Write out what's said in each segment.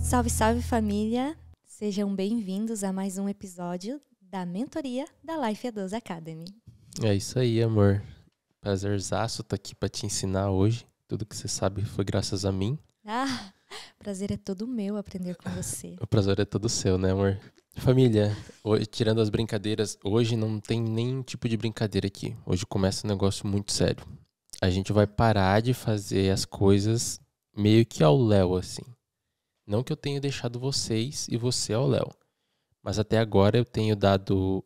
Salve, salve família! Sejam bem-vindos a mais um episódio da mentoria da Life A12 Academy. É isso aí, amor. Prazerzaço tá aqui pra te ensinar hoje. Tudo que você sabe foi graças a mim. Prazer é todo meu aprender com você. O prazer é todo seu, né, amor? Família, hoje, tirando as brincadeiras, hoje não tem nenhum tipo de brincadeira aqui. Hoje começa um negócio muito sério. A gente vai parar de fazer as coisas meio que ao léu, assim. Não que eu tenha deixado vocês e você ao léu. Mas até agora eu tenho dado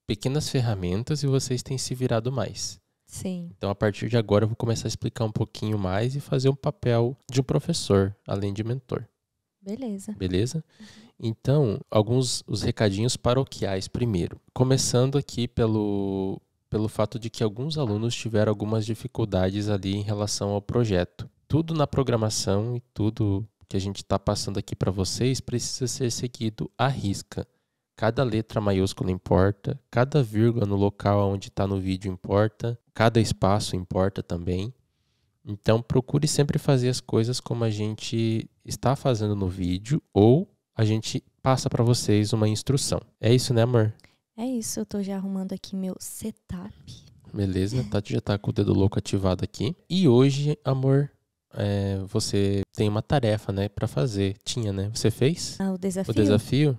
pequenas ferramentas e vocês têm se virado mais. Sim. Então, a partir de agora, eu vou começar a explicar um pouquinho mais e fazer um papel de um professor, além de mentor. Beleza. Beleza? Então, os recadinhos paroquiais primeiro. Começando aqui pelo fato de que alguns alunos tiveram algumas dificuldades ali em relação ao projeto. Tudo na programação e tudo que a gente está passando aqui para vocês precisa ser seguido à risca. Cada letra maiúscula importa, cada vírgula no local onde está no vídeo importa, cada espaço importa também. Então, procure sempre fazer as coisas como a gente está fazendo no vídeo ou a gente passa para vocês uma instrução. É isso, né, amor? É isso, eu tô já arrumando aqui meu setup. Beleza, Tati já tá com o dedo louco ativado aqui. E hoje, amor, você tem uma tarefa, né, para fazer. Tinha, né? Você fez? O desafio? O desafio?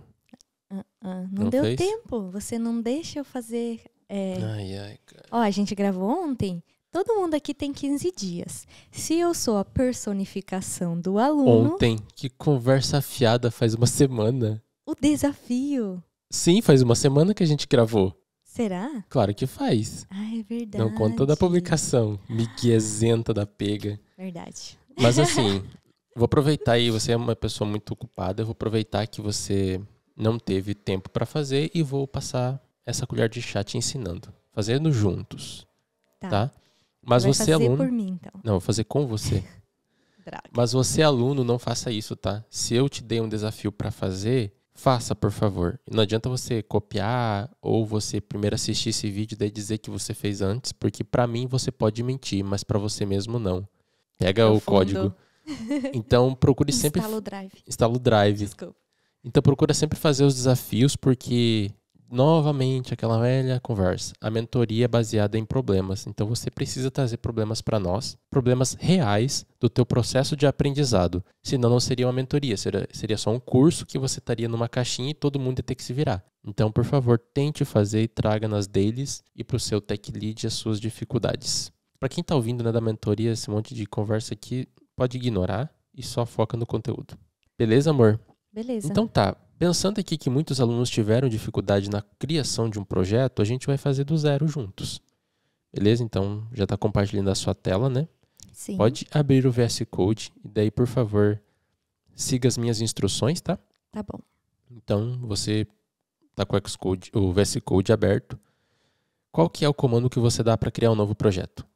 Não deu fez? tempo, você não deixa eu fazer... Ai, cara. Ó, a gente gravou ontem, todo mundo aqui tem 15 dias. Se eu sou a personificação do aluno... Ontem, que conversa fiada, faz uma semana. O desafio... Sim, faz uma semana que a gente gravou. Será? Claro que faz. É verdade. Não conta da publicação. Miguezenta da pega. Verdade. Mas assim, vou aproveitar aí, você é uma pessoa muito ocupada, eu vou aproveitar que você não teve tempo para fazer e vou passar essa colher de chá te ensinando. Fazendo juntos, tá? Mas vai você fazer aluno... por mim, então. Não, vou fazer com você. Droga. Mas você aluno, não faça isso, tá? Se eu te dei um desafio para fazer... Faça, por favor. Não adianta você copiar ou você primeiro assistir esse vídeo e daí dizer que você fez antes, porque pra mim você pode mentir, mas pra você mesmo não. Pega o código. Então procure sempre... Instala o Drive. Instala o Drive. Desculpa. Então procura sempre fazer os desafios, porque, novamente, aquela velha conversa. A mentoria é baseada em problemas. Então você precisa trazer problemas para nós, problemas reais do teu processo de aprendizado. Senão não seria uma mentoria, seria só um curso que você estaria numa caixinha e todo mundo ia ter que se virar. Então, por favor, tente fazer e traga nas deles e para o seu tech lead as suas dificuldades. Para quem está ouvindo, né, da mentoria, esse monte de conversa aqui, pode ignorar e só foca no conteúdo. Beleza, amor? Beleza. Então tá, pensando aqui que muitos alunos tiveram dificuldade na criação de um projeto, a gente vai fazer do zero juntos. Beleza? Então já está compartilhando a sua tela, né? Sim. Pode abrir o VS Code e daí, por favor, siga as minhas instruções, tá? Tá bom. Então você tá com o VS Code aberto. Qual que é o comando que você dá para criar um novo projeto?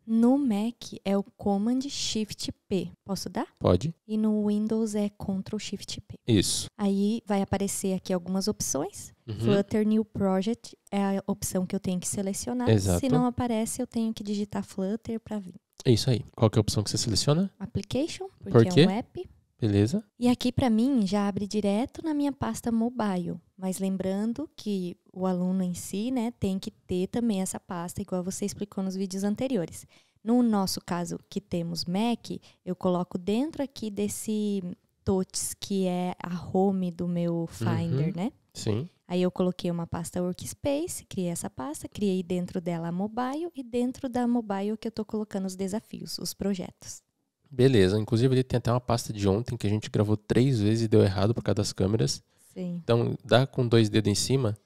No Mac é o Command Shift P. Posso dar? Pode. E no Windows é Ctrl Shift P. Isso. Aí vai aparecer aqui algumas opções. Uhum. Flutter New Project é a opção que eu tenho que selecionar. Exato. Se não aparece, eu tenho que digitar Flutter para vir. É isso aí. Qual que é a opção que você seleciona? Application, porque Por quê? é um app. Beleza. E aqui para mim já abre direto na minha pasta mobile. Mas lembrando que o aluno em si, né, tem que ter também essa pasta, igual você explicou nos vídeos anteriores. No nosso caso, que temos Mac, eu coloco dentro aqui desse touch, que é a home do meu Finder, né? Sim. Aí eu coloquei uma pasta Workspace, criei essa pasta, criei dentro dela a mobile e dentro da mobile que eu tô colocando os desafios, os projetos. Beleza. Inclusive, ele tem até uma pasta de ontem que a gente gravou 3 vezes e deu errado por causa das câmeras. Sim. Então, dá com 2 dedos em cima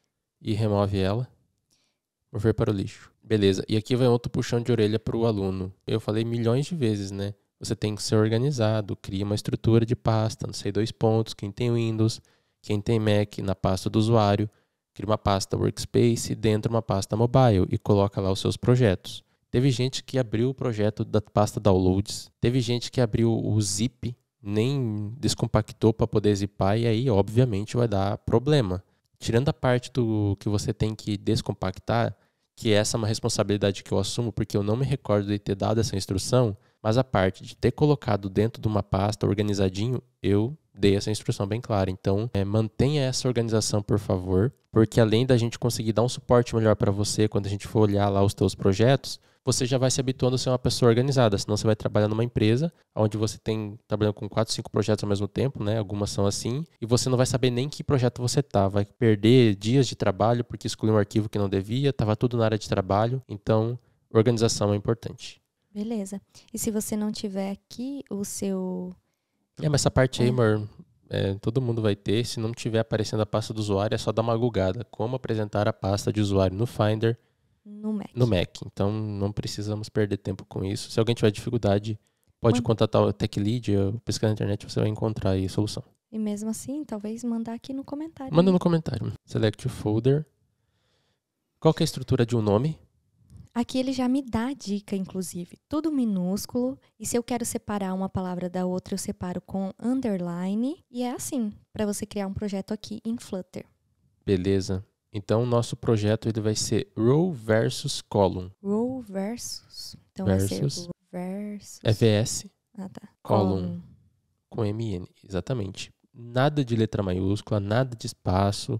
e remove ela. Mover para o lixo. Beleza. E aqui vai outro puxão de orelha para o aluno. Eu falei milhões de vezes, né? Você tem que ser organizado. Cria uma estrutura de pasta. Não sei, 2 pontos. Quem tem Windows, quem tem Mac, na pasta do usuário. Cria uma pasta Workspace dentro de uma pasta mobile e coloca lá os seus projetos. Teve gente que abriu o projeto da pasta Downloads. Teve gente que abriu o zip, nem descompactou para poder zipar e aí, obviamente, vai dar problema. Tirando a parte do que você tem que descompactar, que essa é uma responsabilidade que eu assumo porque eu não me recordo de ter dado essa instrução, Mas a parte de ter colocado dentro de uma pasta organizadinho, eu dei essa instrução bem clara. Então, mantenha essa organização, por favor, porque além da gente conseguir dar um suporte melhor para você quando a gente for olhar lá os teus projetos, você já vai se habituando a ser uma pessoa organizada. Senão você vai trabalhar numa empresa onde você tem trabalhando com 4, 5 projetos ao mesmo tempo, né? Algumas são assim, e você não vai saber nem que projeto você tá. Vai perder dias de trabalho porque excluiu um arquivo que não devia, estava tudo na área de trabalho. Então, organização é importante. Beleza. E se você não tiver aqui o seu... Mas essa parte aí, amor, todo mundo vai ter. Se não tiver aparecendo a pasta do usuário, é só dar uma googada. Como apresentar a pasta de usuário no Finder no Mac. Então, não precisamos perder tempo com isso. Se alguém tiver dificuldade, pode contatar o Tech Lead, ou pesquisar na internet, você vai encontrar aí a solução. E mesmo assim, talvez mandar aqui no comentário. Manda no comentário. Select folder. Qual que é a estrutura de um nome? Aqui ele já me dá a dica, inclusive. Tudo minúsculo. E se eu quero separar uma palavra da outra, eu separo com underline. E é assim, para você criar um projeto aqui em Flutter. Beleza. Então, o nosso projeto ele vai ser row versus column. Row versus. Então versus, vai ser row versus. VS. Ah, tá. Column. Com MN. Exatamente. Nada de letra maiúscula, nada de espaço.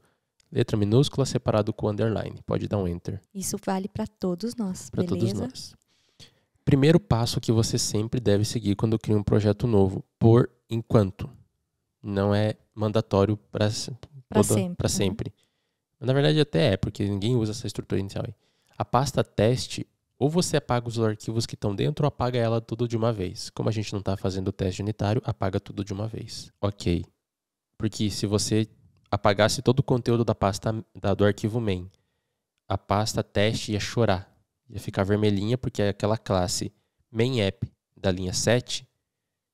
Letra minúscula separado com underline. Pode dar um enter. Isso vale para todos nós, Para beleza? todos nós. Primeiro passo que você sempre deve seguir quando cria um projeto novo. Por enquanto. Não é mandatório para sempre. Na verdade até é, porque ninguém usa essa estrutura inicial aí. A pasta teste, ou você apaga os arquivos que estão dentro ou apaga ela tudo de uma vez. Como a gente não está fazendo o teste unitário, apaga tudo de uma vez. Ok. Porque se você apagasse todo o conteúdo da pasta do arquivo main, a pasta teste ia chorar. Ia ficar vermelhinha porque aquela classe main app da linha 7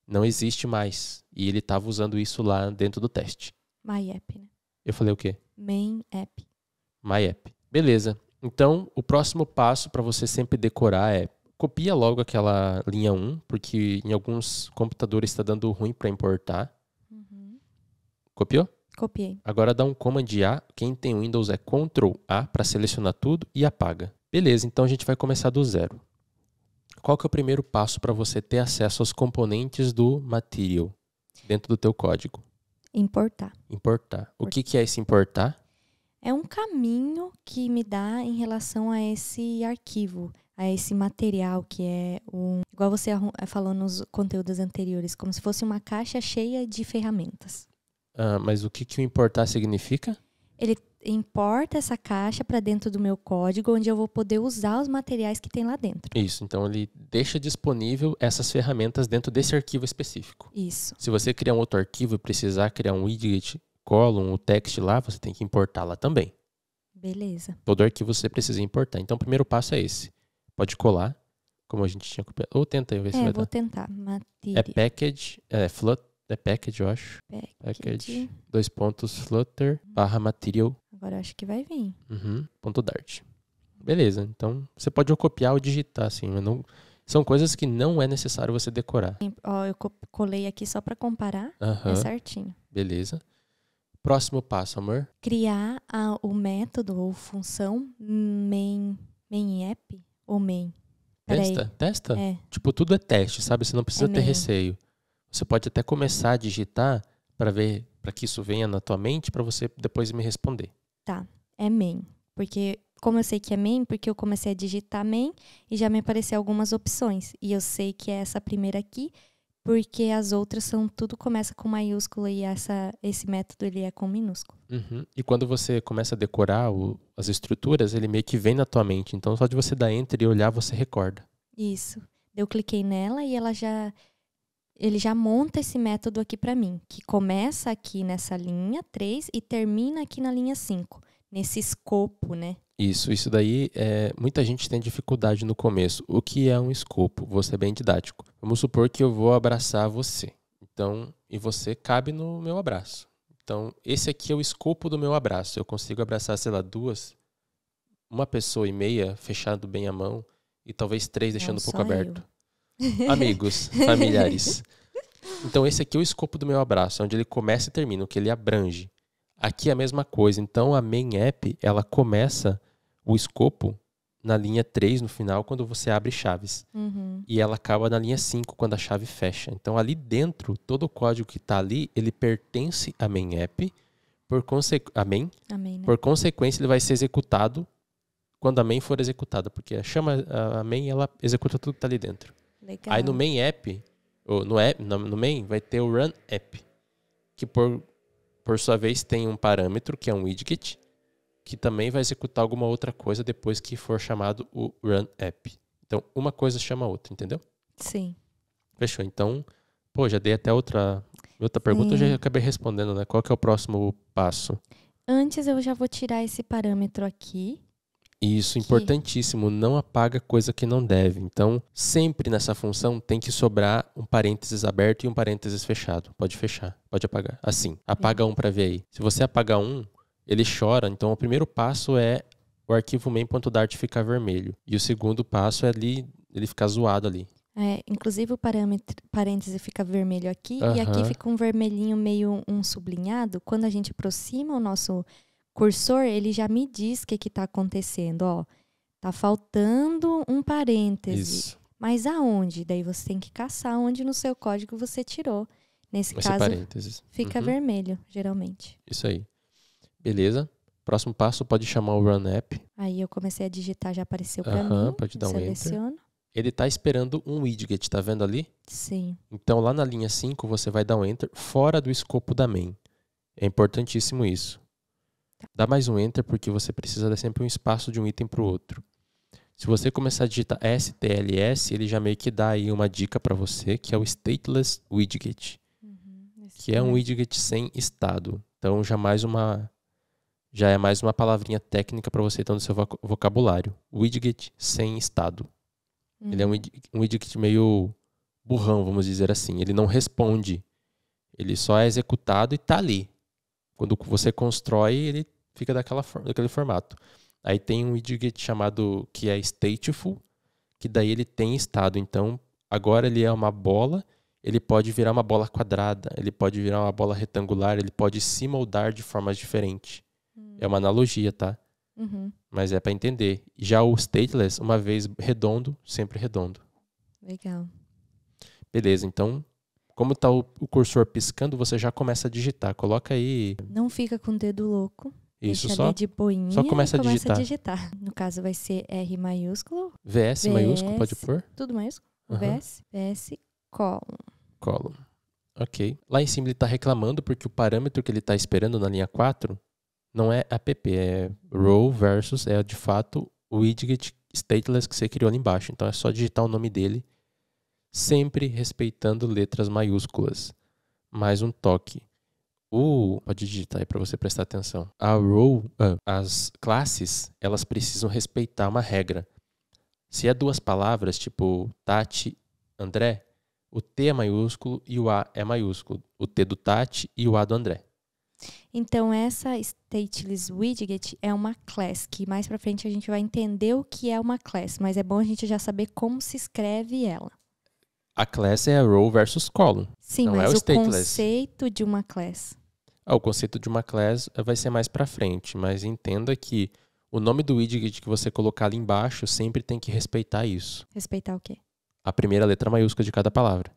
não existe mais. E ele estava usando isso lá dentro do teste. My app, né? Eu falei o quê? Main app. My app. Beleza. Então, o próximo passo para você sempre decorar é copia logo aquela linha 1, porque em alguns computadores está dando ruim para importar. Uhum. Copiou? Copiei. Agora dá um Command A. Quem tem Windows é Ctrl A para selecionar tudo e apaga. Beleza, então a gente vai começar do zero. Qual que é o primeiro passo para você ter acesso aos componentes do Material dentro do teu código? Importar. O que é esse importar? É um caminho que me dá em relação a esse arquivo, a esse material que é igual você falou nos conteúdos anteriores, como se fosse uma caixa cheia de ferramentas. Mas o que o importar significa? Ele importa essa caixa para dentro do meu código, onde eu vou poder usar os materiais que tem lá dentro. Isso, então ele deixa disponível essas ferramentas dentro desse arquivo específico. Isso. Se você criar um outro arquivo e precisar criar um widget, column, o text lá, você tem que importar lá também. Beleza. Todo arquivo você precisa importar. Então o primeiro passo é esse. Pode colar, como a gente tinha copiado. Ou tenta aí ver se vai dar. Vou tentar. É package, é package, eu acho. Package, 2 pontos, Flutter, /material. Agora eu acho que vai vir. Ponto Dart. Beleza, então você pode copiar ou digitar, assim, mas não, são coisas que não é necessário você decorar. Ó, eu colei aqui só para comparar, é certinho. Beleza. Próximo passo, amor. Criar o método ou função main app ou main. Testa? É. Tipo, tudo é teste, sabe? Você não precisa ter receio. Você pode até começar a digitar para que isso venha na tua mente para você depois me responder. Tá, é main. Porque, como eu sei que é main, porque eu comecei a digitar main e já me apareceram algumas opções. E eu sei que é essa primeira aqui, porque as outras tudo começa com maiúsculo e esse método ele é com minúsculo. E quando você começa a decorar as estruturas, ele meio que vem na tua mente. Então, só de você dar enter e olhar, você recorda. Isso. Eu cliquei nela e ele já monta esse método aqui para mim, que começa aqui nessa linha 3 e termina aqui na linha 5, nesse escopo, né? Isso daí, muita gente tem dificuldade no começo. O que é um escopo? Vou ser bem didático. Vamos supor que eu vou abraçar você. Então, e você cabe no meu abraço. Então, esse aqui é o escopo do meu abraço. Eu consigo abraçar, sei lá, uma pessoa e meia, fechando bem a mão, e talvez 3 deixando um pouco aberto. Amigos, familiares. Então esse aqui é o escopo do meu abraço, onde ele começa e termina, o que ele abrange. Aqui é a mesma coisa. Então a main app, ela começa o escopo na linha 3 no final, quando você abre chaves. Uhum. E ela acaba na linha 5, quando a chave fecha. Então, ali dentro, todo o código que está ali, ele pertence à main app. Amém, né? Por consequência, ele vai ser executado quando a main for executada. Porque a main, ela executa tudo que está ali dentro. Legal. Aí no main app, ou no main, vai ter o run app. Que por sua vez tem um parâmetro, que é um widget, que também vai executar alguma outra coisa depois que for chamado o run app. Então, uma coisa chama a outra, entendeu? Sim. Fechou. Então, já dei até outra pergunta, eu já acabei respondendo, né? Qual que é o próximo passo? Antes eu já vou tirar esse parâmetro aqui. Isso, importantíssimo. Não apaga coisa que não deve. Então, sempre nessa função tem que sobrar um parênteses aberto e um parênteses fechado. Pode fechar, pode apagar. Assim, apaga um para ver aí. Se você apagar um, ele chora. Então, o primeiro passo é o arquivo main.dart ficar vermelho. E o segundo passo é ele ficar zoado ali. Inclusive o parêntese fica vermelho aqui e aqui fica um vermelhinho meio um sublinhado. Quando a gente aproxima o nosso cursor, ele já me diz o que está acontecendo. Ó, tá faltando um parêntese. Isso. Mas aonde? Daí você tem que caçar onde no seu código você tirou. Nesse Esse caso, parênteses. Fica vermelho, geralmente. Isso aí. Beleza. Próximo passo, pode chamar o run app. Aí eu comecei a digitar, já apareceu para mim. Pode dar um seleciono. enter. Ele está esperando um widget, tá vendo ali? Sim. Então, lá na linha 5, você vai dar um enter fora do escopo da main. É importantíssimo isso. Dá mais um enter porque você precisa dar sempre um espaço de um item para o outro. Se você começar a digitar STLS, ele já meio que dá aí uma dica para você, que é o Stateless Widget. Que é um widget sem estado. Então, já é mais uma palavrinha técnica para você ter no seu vocabulário. Widget sem estado. Ele é um widget meio burrão, vamos dizer assim. Ele não responde. Ele só é executado e está ali. Quando você constrói, ele fica daquele formato. Aí tem um widget chamado que é stateful, que daí ele tem estado. Então, agora ele é uma bola, ele pode virar uma bola quadrada, ele pode virar uma bola retangular, ele pode se moldar de formas diferentes. É uma analogia, tá? Mas é para entender. Já o stateless, uma vez redondo, sempre redondo. Legal. Beleza, então, como está o cursor piscando, você já começa a digitar. Coloca aí. Não fica com o dedo louco. Isso, deixa ali de boinha só começa a digitar. No caso vai ser R maiúsculo. VS maiúsculo, pode pôr? Tudo maiúsculo. VS, column. Ok. Lá em cima ele está reclamando porque o parâmetro que ele está esperando na linha 4 não é app, é row versus, é de fato o widget stateless que você criou ali embaixo. Então é só digitar o nome dele, sempre respeitando letras maiúsculas. Mais um toque. Pode digitar aí para você prestar atenção. As classes, elas precisam respeitar uma regra. Se é duas palavras, tipo Tati, André, o T é maiúsculo e o A é maiúsculo. O T do Tati e o A do André. Então, essa Stateless Widget é uma class, que mais pra frente a gente vai entender o que é uma class, mas é bom a gente já saber como se escreve ela. A class é a row versus column. Sim, não mas é o stateless. Conceito de uma class. O conceito de uma class vai ser mais pra frente, mas entenda que o nome do widget que você colocar ali embaixo sempre tem que respeitar isso. Respeitar o quê? A primeira letra maiúscula de cada palavra.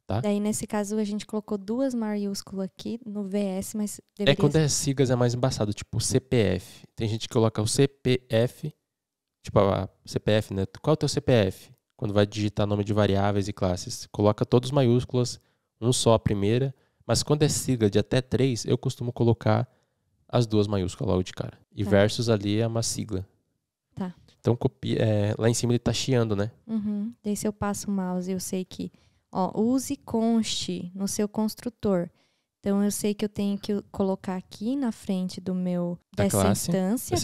Tá? Daí, nesse caso, a gente colocou duas maiúsculas aqui no VS, mas deveria... Quando é siglas é mais embaçado, tipo CPF. Tem gente que coloca o CPF, tipo a CPF, né? Qual é o teu CPF? Quando vai digitar nome de variáveis e classes. Coloca todos maiúsculas, um só a primeira. Mas quando é sigla de até 3, eu costumo colocar as duas maiúsculas logo de cara. E versus ali é uma sigla. Tá. Então, lá em cima ele tá chiando, né? Daí se eu passo o mouse, eu sei que... use const no seu construtor. Então, eu sei que eu tenho que colocar aqui na frente dessa instância,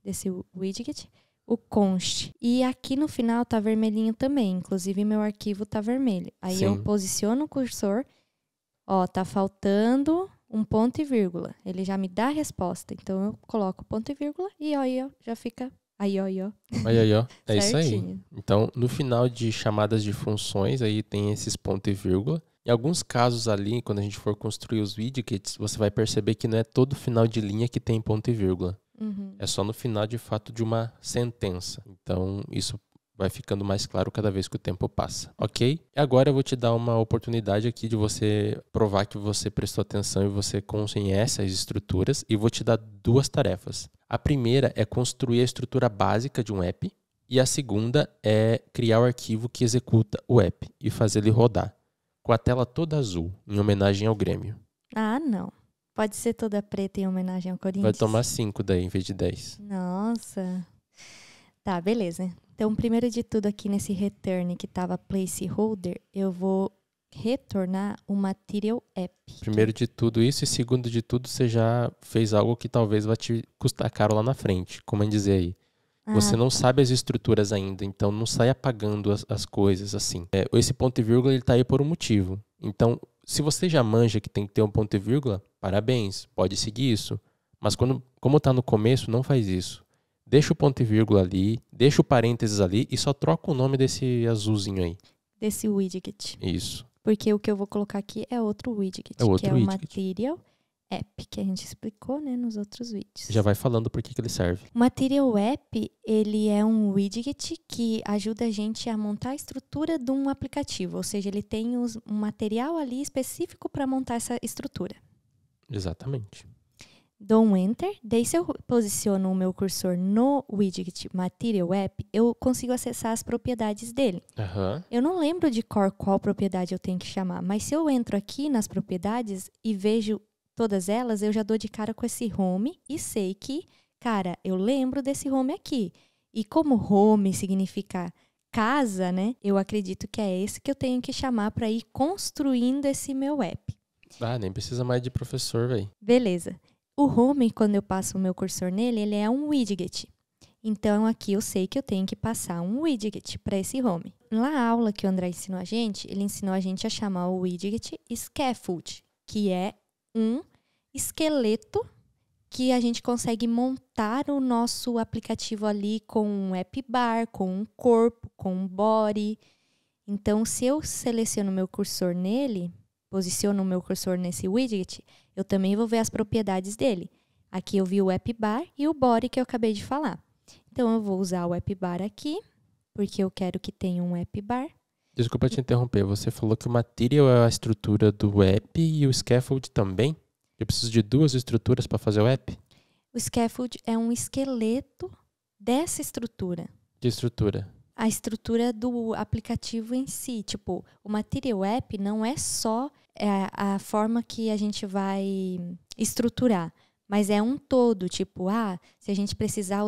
desse widget, o const. E aqui no final tá vermelhinho também. Inclusive, meu arquivo tá vermelho. Aí eu posiciono o cursor. Tá faltando um ponto e vírgula. Ele já me dá a resposta. Então, eu coloco ponto e vírgula e ó, já fica... Aí, ó. É isso aí. Então, no final de chamadas de funções, aí tem esses ponto e vírgula. Em alguns casos ali, quando a gente for construir os widgets, você vai perceber que não é todo final de linha que tem ponto e vírgula. Uhum. É só no final, de fato, de uma sentença. Então, isso vai ficando mais claro cada vez que o tempo passa, ok? Agora eu vou te dar uma oportunidade aqui de você provar que você prestou atenção e você conhece as estruturas, e vou te dar 2 tarefas. A primeira é construir a estrutura básica de um app, e a segunda é criar o arquivo que executa o app e fazer ele rodar, com a tela toda azul, em homenagem ao Grêmio. Ah, não. Pode ser toda preta em homenagem ao Vai Corinthians? tomar 5 daí, em vez de 10. Nossa. Tá, beleza. Então, primeiro de tudo aqui nesse return que tava placeholder, eu vou retornar o material app. Primeiro de tudo isso, e segundo de tudo, você já fez algo que talvez vai te custar caro lá na frente. Como é dizer aí? Você não sabe as estruturas ainda, então não sai apagando as coisas assim. Esse ponto e vírgula ele tá aí por um motivo. Então, se você já manja que tem que ter um ponto e vírgula, parabéns, pode seguir isso. Mas como tá no começo, não faz isso. Deixa o ponto e vírgula ali, deixa o parênteses ali e só troca o nome desse azulzinho aí. Desse widget. Isso. Porque o que eu vou colocar aqui é outro widget, É outro que é widget. o Material App, que a gente explicou, né, nos outros vídeos. Já vai falando por que ele serve. O Material App, ele é um widget que ajuda a gente a montar a estrutura de um aplicativo. Ou seja, ele tem um material ali específico para montar essa estrutura. Exatamente. Dou um Enter. Daí, se eu posiciono o meu cursor no widget Material App, eu consigo acessar as propriedades dele. Eu não lembro de cor qual propriedade eu tenho que chamar, mas se eu entro aqui nas propriedades e vejo todas elas, eu já dou de cara com esse home e sei que, cara, eu lembro desse home aqui. E como home significa casa, né? Eu acredito que é esse que eu tenho que chamar para ir construindo esse meu app. Ah, nem precisa mais de professor, velho. Beleza. O home, quando eu passo o meu cursor nele, ele é um widget. Então, aqui eu sei que eu tenho que passar um widget para esse home. Na aula que o André ensinou a gente, ele ensinou a gente a chamar o widget scaffold, que é um esqueleto que a gente consegue montar o nosso aplicativo ali com um app bar, com um corpo, com um body. Então, se eu seleciono o meu cursor nele, posiciono o meu cursor nesse widget, eu também vou ver as propriedades dele. Aqui eu vi o app bar e o body que eu acabei de falar. Então, eu vou usar o app bar aqui, porque eu quero que tenha um app bar. Desculpa te interromper, você falou que o material é a estrutura do app e o scaffold também? Eu preciso de 2 estruturas para fazer o app? O scaffold é um esqueleto dessa estrutura. Que estrutura? A estrutura do aplicativo em si. Tipo, o Material App não é só a forma que a gente vai estruturar, mas é um todo. Tipo, se a gente precisar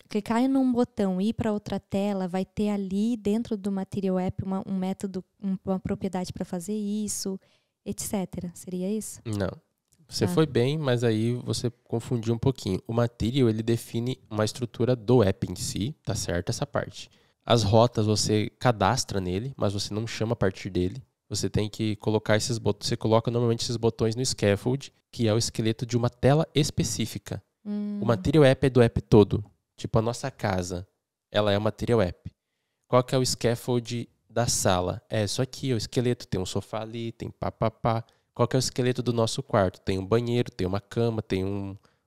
clicar em um botão e ir para outra tela, vai ter ali dentro do Material App um método, uma propriedade para fazer isso, etc. Seria isso? Não. Você foi bem, mas aí você confundiu um pouquinho. O Material, ele define uma estrutura do app em si, tá certo essa parte. As rotas você cadastra nele, mas você não chama a partir dele. Você tem que colocar esses botões. Você coloca normalmente esses botões no scaffold, que é o esqueleto de uma tela específica. O Material App é do app todo. Tipo, a nossa casa, ela é o Material App. Qual que é o scaffold da sala? É isso aqui, o esqueleto. Tem um sofá ali, tem papapá. Qual que é o esqueleto do nosso quarto? Tem um banheiro, tem uma cama, tem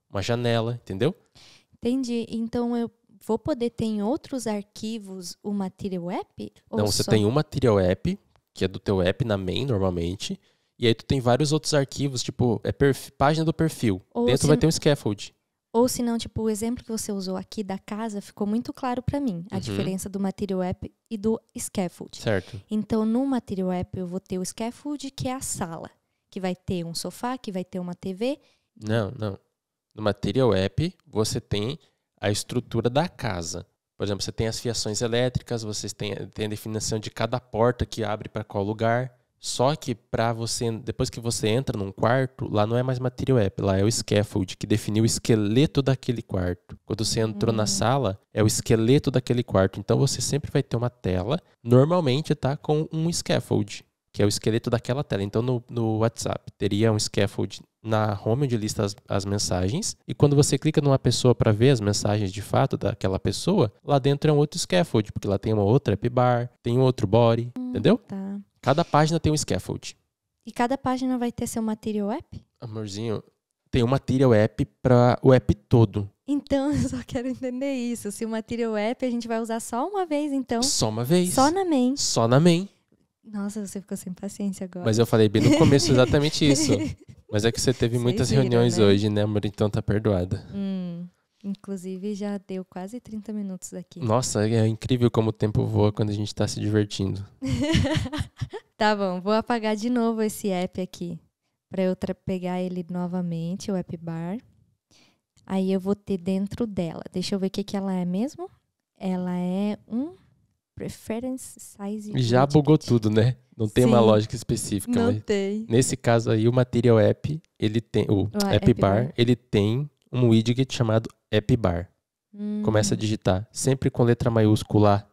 uma janela, entendeu? Entendi. Então, eu vou poder ter em outros arquivos o Material App? Não, você tem um Material App, que é do teu app na main, normalmente. E aí tu tem vários outros arquivos, tipo, página do perfil. Dentro vai ter um scaffold. Ou se não, tipo, o exemplo que você usou aqui da casa ficou muito claro para mim. A diferença do Material App e do scaffold. Certo. Então, no Material App eu vou ter o scaffold, que é a sala. Que vai ter um sofá, que vai ter uma TV. Não. No Material App, você tem a estrutura da casa. Por exemplo, você tem as fiações elétricas, você tem a definição de cada porta que abre para qual lugar. Só que depois que você entra num quarto, lá não é mais Material App, lá é o scaffold, que definiu o esqueleto daquele quarto. Quando você entrou na sala, é o esqueleto daquele quarto. Então você sempre vai ter uma tela, normalmente tá com um scaffold, que é o esqueleto daquela tela. Então no WhatsApp teria um scaffold na home onde lista as mensagens, e quando você clica numa pessoa para ver as mensagens de fato daquela pessoa, lá dentro é um outro scaffold, porque lá tem uma outra app bar, tem um outro body, entendeu? Tá. Cada página tem um scaffold. E cada página vai ter seu Material App? Amorzinho, Tem um Material App para o app todo. Então, eu só quero entender isso. Se o Material App a gente vai usar só uma vez, então... Só uma vez. Só na main. Só na main. Nossa, você ficou sem paciência agora. Mas eu falei bem no começo exatamente isso. Mas é que você teve Vocês muitas viram, reuniões né? hoje, né, amor? Então tá perdoada. Inclusive, já deu quase 30 minutos aqui. Nossa, é incrível como o tempo voa quando a gente tá se divertindo. Tá bom, vou apagar de novo esse app aqui. Pra eu pegar ele novamente, o app bar. Aí eu vou ter dentro dela. Deixa eu ver o que ela é mesmo. Ela é um Preference Size Já Widget. bugou tudo, né? Não tem uma Sim. lógica específica. Não Mas tem. nesse caso aí, o Material App, ele tem... O App App Bar, Bar. ele tem um widget chamado App Bar. Começa a digitar. Sempre com letra maiúscula.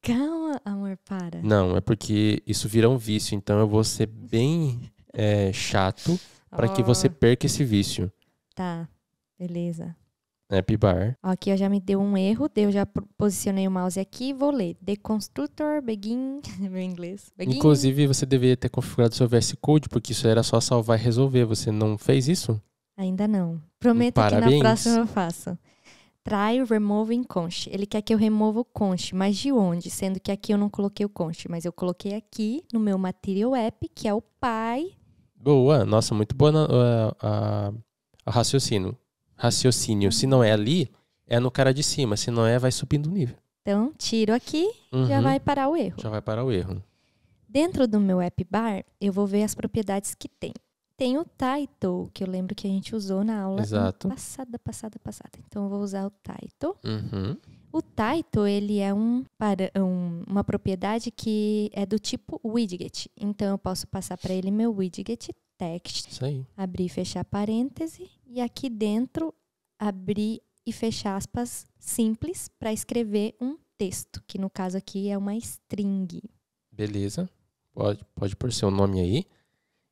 Calma, amor, para. Não, é porque isso vira um vício. Então eu vou ser bem chato para que você perca esse vício. Tá, beleza. App Bar. Ó, aqui já me deu um erro, eu já posicionei o mouse aqui e vou ler. Deconstructor, begin, meu inglês. Begin. Inclusive, você deveria ter configurado seu VS Code, porque isso era só salvar e resolver. Você não fez isso? Ainda não. Prometo Parabéns. que na próxima eu faço. Try removing const. Ele quer que eu remova o const, mas de onde? Sendo que aqui eu não coloquei o const, mas eu coloquei aqui no meu Material App, que é o pai. Boa. Nossa, muito boa a raciocínio. Se não é ali, é no cara de cima. Se não é, vai subindo o nível. Então, tiro aqui, já vai parar o erro. Já vai parar o erro. Dentro do meu App Bar, eu vou ver as propriedades que tem. Tem o title, que eu lembro que a gente usou na aula Exato. passada. Então, eu vou usar o title. Uhum. O title, ele é uma propriedade que é do tipo widget. Então, eu posso passar para ele meu widget text, Isso aí. abrir e fechar parêntese, e aqui dentro, abrir e fechar aspas simples para escrever um texto, que no caso aqui é uma string. Beleza. Pode pôr seu nome aí.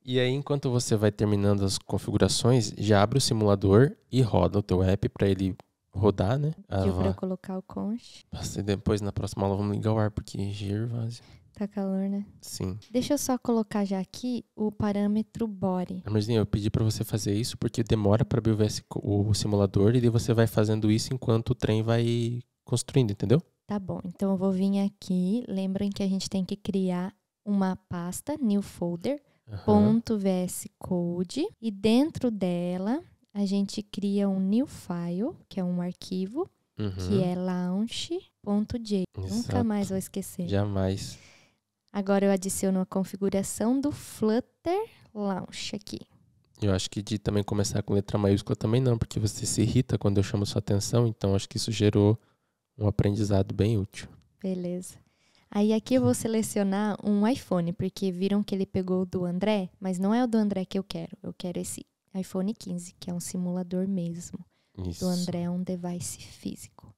E aí, enquanto você vai terminando as configurações, já abre o simulador e roda o teu app para ele rodar, né? Pediu para eu colocar o const. E depois, na próxima aula, vamos ligar o ar, porque Gervásio. Tá calor, né? Sim. Deixa eu só colocar já aqui o parâmetro body. Amorzinho, eu pedi para você fazer isso porque demora para abrir o simulador e daí você vai fazendo isso enquanto o trem vai construindo, entendeu? Tá bom, então eu vou vir aqui. Lembrem que a gente tem que criar uma pasta, new folder, .vs code, e dentro dela a gente cria um new file, que é um arquivo, que é launch.j. Nunca mais vou esquecer. Jamais. Agora eu adiciono a configuração do Flutter Launch aqui. Eu acho que de também começar com letra maiúscula também não, porque você se irrita quando eu chamo sua atenção, então acho que isso gerou um aprendizado bem útil. Beleza. Aí aqui eu vou selecionar um iPhone, porque viram que ele pegou o do André, mas não é o do André que eu quero. Eu quero esse iPhone 15, que é um simulador mesmo. Isso. Do André é um device físico.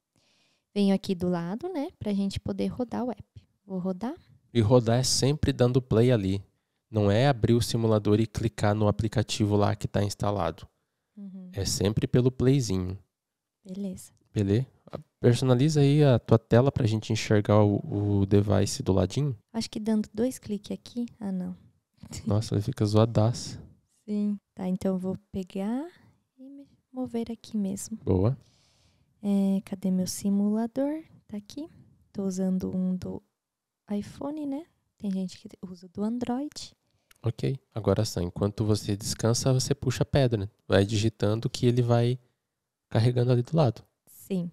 Venho aqui do lado, né, pra gente poder rodar o app. Vou rodar. E rodar é sempre dando play ali. Não é abrir o simulador e clicar no aplicativo lá que está instalado. É sempre pelo playzinho. Beleza. Beleza? Personaliza aí a tua tela pra gente enxergar o device do ladinho. Acho que dando 2 cliques aqui. Ah, não. Nossa, ele fica zoadaço. Sim. Tá, então eu vou pegar e me mover aqui mesmo. Boa. Cadê meu simulador? Tá aqui. Tô usando um do iPhone, né? Tem gente que usa do Android. Ok. Agora sim, enquanto você descansa, você puxa a pedra. Vai digitando que ele vai carregando ali do lado. Sim.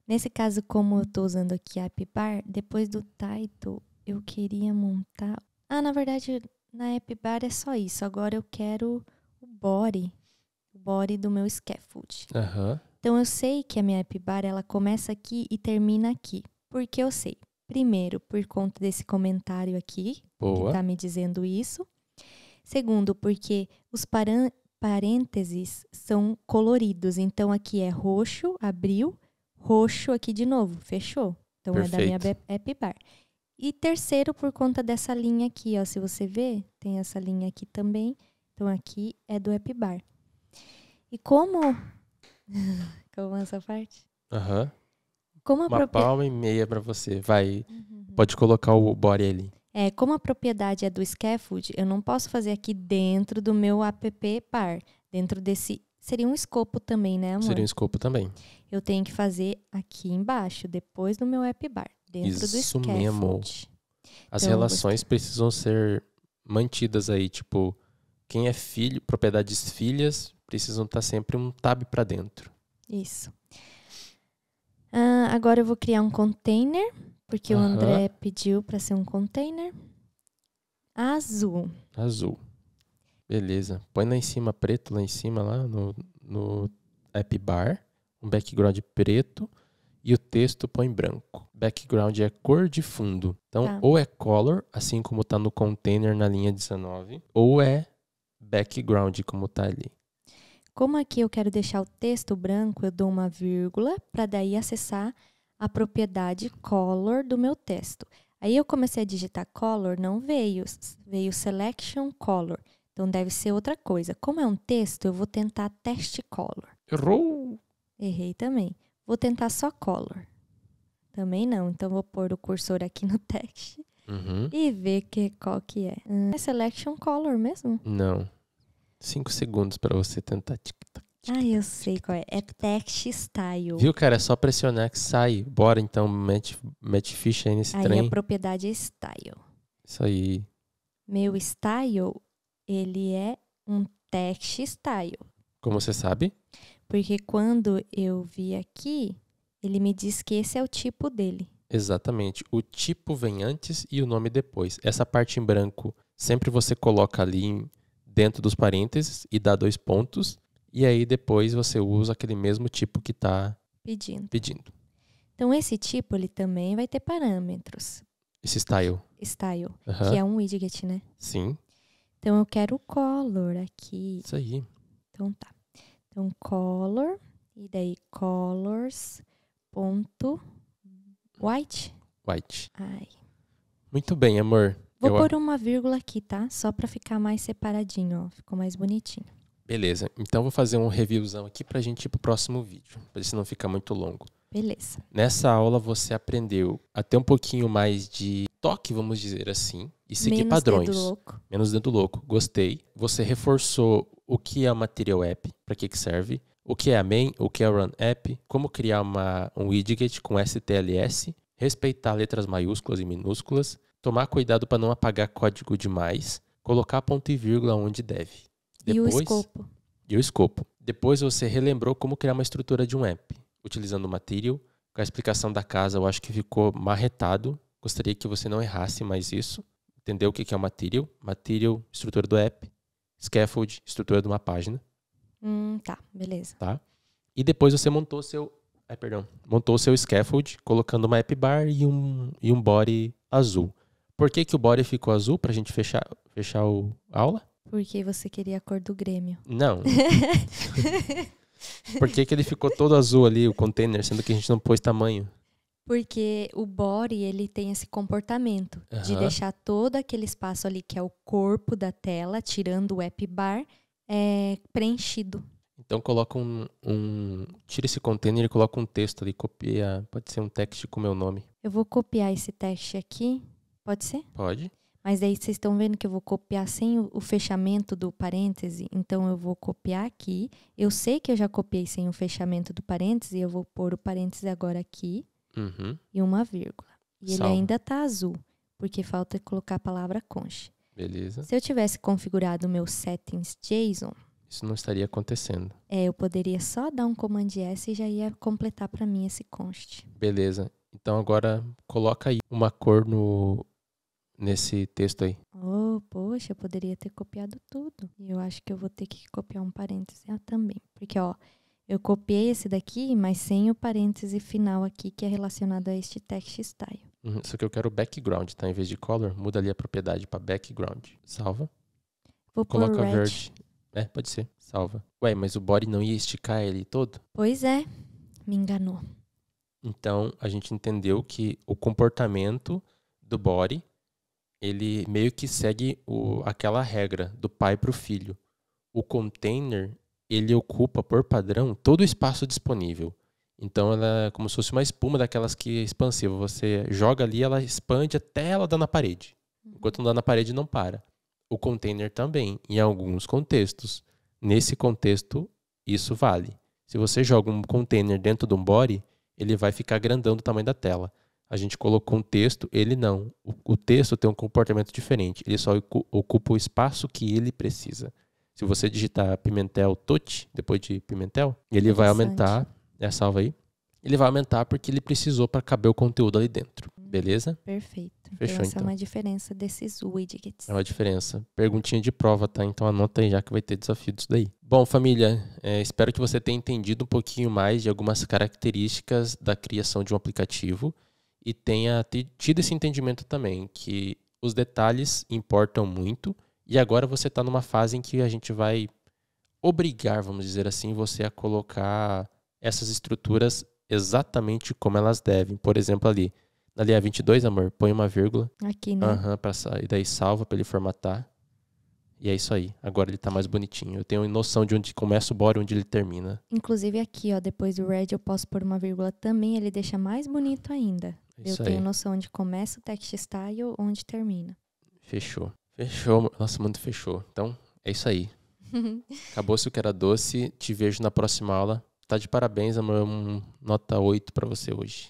Nesse caso, como eu tô usando aqui a App Bar, depois do title, eu queria montar... Ah, na verdade, na App Bar é só isso. Agora eu quero o body do meu scaffold. Então, eu sei que a minha App Bar, ela começa aqui e termina aqui. Por que eu sei? Primeiro, por conta desse comentário aqui, Boa. que tá me dizendo isso. Segundo, porque os parênteses são coloridos. Então, aqui é roxo, abriu, roxo aqui de novo, fechou. Então, Perfeito. É da minha App Bar. E terceiro, por conta dessa linha aqui, ó. Se você ver, tem essa linha aqui também. Então, aqui é do App Bar. E como... Como essa parte? Como a Uma palma e meia pra você. Vai. Pode colocar o body ali. Como a propriedade é do scaffold, eu não posso fazer aqui dentro do meu app bar. Dentro desse... Seria um escopo também, né, amor? Seria um escopo também. Eu tenho que fazer aqui embaixo, depois do meu app bar. Dentro do Isso scaffold. mesmo. As Então, relações precisam ser mantidas aí, tipo, quem é filho, propriedades filhas, precisam estar sempre um tab para dentro. Isso. Agora eu vou criar um container, porque o André pediu para ser um container. Azul. Beleza. Põe lá em cima, preto, lá em cima, lá no app bar. Um background preto. E o texto põe branco. Background é cor de fundo. Então, ou é color, assim como está no container na linha 19, ou é background, como está ali. Como aqui eu quero deixar o texto branco, eu dou uma vírgula para daí acessar a propriedade color do meu texto. Aí eu comecei a digitar color, não veio selection color. Então deve ser outra coisa. Como é um texto, eu vou tentar teste color. Errou! Errei também. Vou tentar só color. Também não. Então vou pôr o cursor aqui no text e ver qual que é. É selection color mesmo? Não. 5 segundos para você tentar. Eu sei qual é. É text style. Viu, cara? É só pressionar que sai. Bora então, mete ficha aí nesse trem. Aí a propriedade é style. Isso aí. Meu style, ele é um text style. Como você sabe? Porque quando eu vi aqui, ele me diz que esse é o tipo dele. Exatamente. O tipo vem antes e o nome depois. Essa parte em branco, sempre você coloca ali dentro dos parênteses e dá 2 pontos. E aí depois você usa aquele mesmo tipo que está pedindo. Então esse tipo, ele também vai ter parâmetros. Esse style. Que é um widget, né? Sim. Então eu quero o color aqui. Isso aí. Então tá. Então color, e daí colors.white. Ai. Muito bem, amor. Vou pôr uma vírgula aqui, tá? Só pra ficar mais separadinho, ó. Ficou mais bonitinho. Beleza. Então vou fazer um reviewzão aqui pra gente ir pro próximo vídeo. Pra isso não ficar muito longo. Beleza. Nessa aula você aprendeu a ter um pouquinho mais de toque, vamos dizer assim, e seguir padrões. Menos dedo louco. Gostei. Você reforçou o que é o Material App, para que serve, o que é a Main, o que é o Run App, como criar um widget com STLS, respeitar letras maiúsculas e minúsculas, tomar cuidado para não apagar código demais, colocar ponto e vírgula onde deve. Depois, e o escopo. Depois você relembrou como criar uma estrutura de um app, utilizando o Material. Com a explicação da casa, eu acho que ficou marretado. Gostaria que você não errasse mais isso. Entendeu o que é o Material? Material, estrutura do app. Scaffold, estrutura de uma página. Tá, beleza. Tá? E depois você montou o seu scaffold, colocando uma app bar e um body azul. Por que o body ficou azul? Pra gente fechar a aula? Porque você queria a cor do Grêmio. Não. Por que ele ficou todo azul ali, o container, sendo que a gente não pôs tamanho? Porque o body, ele tem esse comportamento de deixar todo aquele espaço ali, que é o corpo da tela, tirando o app bar, preenchido. Então coloca tira esse container e coloca um texto ali, copia, pode ser um text com o meu nome. Eu vou copiar esse text aqui, pode ser? Pode. Mas aí vocês estão vendo que eu vou copiar sem o fechamento do parêntese, então eu vou copiar aqui. Eu sei que eu já copiei sem o fechamento do parêntese, eu vou pôr o parêntese agora aqui. E uma vírgula. E ele ainda tá azul, porque falta colocar a palavra conche. Beleza. Se eu tivesse configurado o meu settings JSON, isso não estaria acontecendo. Eu poderia só dar um Command S e já ia completar para mim esse const. Beleza. Então agora coloca aí uma cor nesse texto aí. Poxa, eu poderia ter copiado tudo. E eu acho que eu vou ter que copiar um parêntese também. Porque, eu copiei esse daqui, mas sem o parêntese final aqui, que é relacionado a este text style. Só que eu quero background, tá? Em vez de color, muda ali a propriedade para background. Salva. Vou Coloca pôr red. verde. Pode ser. Salva. Ué, mas o body não ia esticar ele todo? Pois é. Me enganou. Então, a gente entendeu que o comportamento do body, ele meio que segue aquela regra do pai para o filho. O container, ele ocupa, por padrão, todo o espaço disponível. Então, ela é como se fosse uma espuma daquelas que é expansiva. Você joga ali, ela expande até ela dar na parede. Enquanto não dá na parede, não para. O container também, em alguns contextos, nesse contexto, isso vale. Se você joga um container dentro de um body, ele vai ficar grandão do tamanho da tela. A gente colocou um texto, ele não. O texto tem um comportamento diferente. Ele só ocupa o espaço que ele precisa. Se você digitar Pimentel Touch, depois de Pimentel, ele vai aumentar. Salva aí. Ele vai aumentar porque ele precisou para caber o conteúdo ali dentro. Beleza? Perfeito. Fechou, Essa então. é uma diferença desses widgets. É uma diferença. Perguntinha de prova, tá? Então anota aí já que vai ter desafio disso daí. Bom, família, espero que você tenha entendido um pouquinho mais de algumas características da criação de um aplicativo e tenha tido esse entendimento também, que os detalhes importam muito e agora você está numa fase em que a gente vai obrigar, vamos dizer assim, você a colocar essas estruturas exatamente como elas devem. Por exemplo, ali na linha 22, amor, põe uma vírgula. Aqui, né? E daí salva para ele formatar. E é isso aí. Agora ele tá mais bonitinho. Eu tenho noção de onde começa o body e onde ele termina. Inclusive aqui, ó, depois do red eu posso pôr uma vírgula também, ele deixa mais bonito ainda. Isso eu tenho aí. noção onde começa o text style e onde termina. Fechou. Fechou. Nossa, muito fechou. Então, é isso aí. Acabou-se o que era doce. Te vejo na próxima aula. Tá de parabéns, amor. Nota 8 pra você hoje.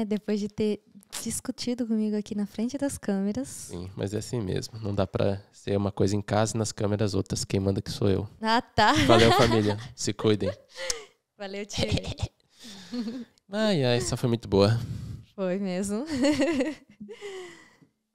Depois de ter discutido comigo aqui na frente das câmeras. Sim, mas é assim mesmo. Não dá pra ser uma coisa em casa e nas câmeras outras. Quem manda que sou eu. Ah, tá. Valeu, família. Se cuidem. Valeu, time. Ai, essa foi muito boa. Foi mesmo.